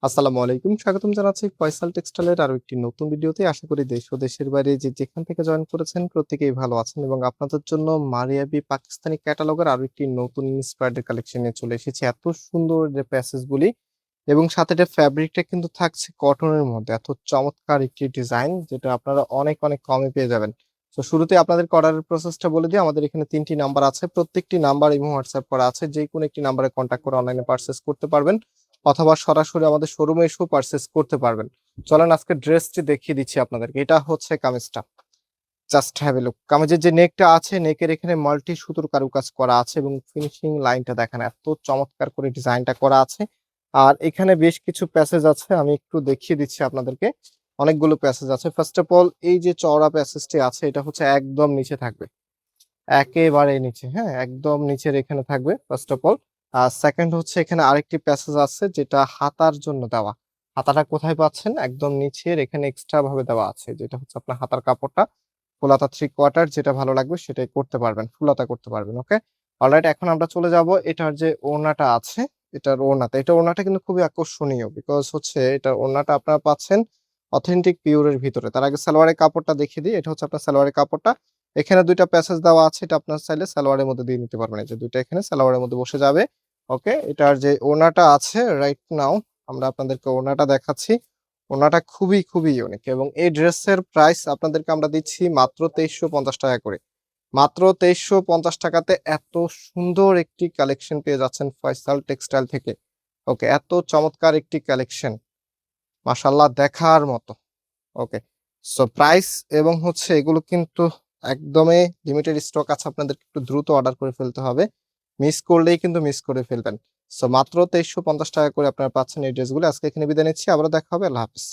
আসসালামু আলাইকুম, স্বাগতম জানাচ্ছি ফয়সাল টেক্সটাইলের আরো একটি নতুন ভিডিওতে। আশা করি দেশ ও দেশের বাইরে যে যেখান থেকে জয়েন করেছেন প্রত্যেকেই ভালো আছেন এবং আপনাদের জন্য মারিয়াবি পাকিস্তানি ক্যাটালগের আরো একটি নতুন ইন্সপায়ার্ড কালেকশন নিয়ে চলে এসেছি। এত সুন্দর যে প্যাসেজ গুলি এবং সাথে এটা ফ্যাব্রিকটা কিন্তু থাকছে কটনের মধ্যে। এত চমৎকার একটি ডিজাইন যেটা আপনারা অনেক অনেক কমে পেয়ে যাবেন। তো শুরুতে আপনাদের অর্ডারের প্রসেসটা বলে দিই। আমাদের এখানে ৩টি নাম্বার আছে, প্রত্যেকটি নাম্বার এবং হোয়াটসঅ্যাপ করা আছে। যে কোনো একটি নাম্বারে কন্ট্যাক্ট করে অনলাইনে পারচেজ করতে পারবেন অথবা সরাসরি আমাদের শোরুমে এসেও পারচেজ করতে পারবেন। চলেন আজকে ড্রেসটি দেখিয়ে দিচ্ছি আপনাদেরকে। এটা হচ্ছে কামিজটা, জাস্ট হ্যাভ এ লুক। কামিজের যে নেকটা আছে, নেকের এখানে মাল্টি সুতোর কারুকাজ করা আছে এবং ফিনিশিং লাইনটা দেখেন এত চমৎকার করে ডিজাইনটা করা আছে। আর এখানে বেশ কিছু প্যাসেজ আছে, আমি একটু দেখিয়ে দিচ্ছি আপনাদেরকে। অনেকগুলো প্যাসেজ আছে। ফার্স্ট অফ অল এই যে চওড়া প্যাসেজটি আছে এটা হচ্ছে একদম নিচে থাকবে, একেবারে নিচে, হ্যাঁ একদম নিচের এখানে থাকবে ফার্স্ট অফ অল। আর সেকেন্ড হচ্ছে এখানে আরেকটি প্যাসেজ আছে যেটা হাতার জন্য দেওয়া। হাতাটা কোথায় পাচ্ছেন? একদম নিচের এখানে এক্সট্রা ভাবে দেওয়া আছে, যেটা হচ্ছে আপনার হাতার কাপড়টা ফুলাতা 3/4, যেটা ভালো লাগবে সেটাই করতে পারবেন, ফুলাতা করতে পারবেন। ওকে, অলরাইট। এখন আমরা চলে যাব এটার যে ওড়নাটা আছে, এটার ওড়নাটা, এটা ওড়নাটা কিন্তু খুবই আকর্ষণীয়, বিকজ হচ্ছে এটা ওড়নাটা আপনারা পাচ্ছেন অথেন্টিক পিওরের ভিতরে। তার আগে সালোয়ারের কাপড়টা দেখিয়ে দিই। এটা হচ্ছে আপনার সালোয়ারের কাপড়টা, এখানে দুইটা প্যাসেজ দেওয়া আছে, এটা আপনার চাইলে সালোয়ারের মধ্যে দিয়ে নিতে পারবেন। এই যে দুইটা এখানে সালোয়ারের মধ্যে বসে যাবে। ওকে, এটার যে ওড়নাটা আছে রাইট নাও আমরা আপনাদেরকে ওড়নাটা দেখাচ্ছি। ওড়নাটা খুবই খুবই ইউনিক এবং এই ড্রেসের প্রাইস আপনাদেরকে আমরা দিচ্ছি মাত্র 2350 টাকা করে। মাত্র 2350 টাকাতে এত সুন্দর একটি কালেকশন পেয়ে যাচ্ছেন ফয়সাল টেক্সটাইল থেকে। ওকে, এত চমৎকার একটি কালেকশন, মাশাআল্লাহ দেখার মতো। ওকে, সো প্রাইস এবং হচ্ছে এগুলো কিন্তু একদমই লিমিটেড স্টক আছে, আপনাদের একটু দ্রুত অর্ডার করে ফেলতে হবে, মিস করলেই কিন্তু মিস করে ফেলবেন। সো মাত্র 2350 টাকা করে আপনারা পাচ্ছেন এই ড্রেসগুলো। আজকে এখানে বিদায় নিচ্ছি, আবারও দেখা হবে। আল্লাহ হাফেজ।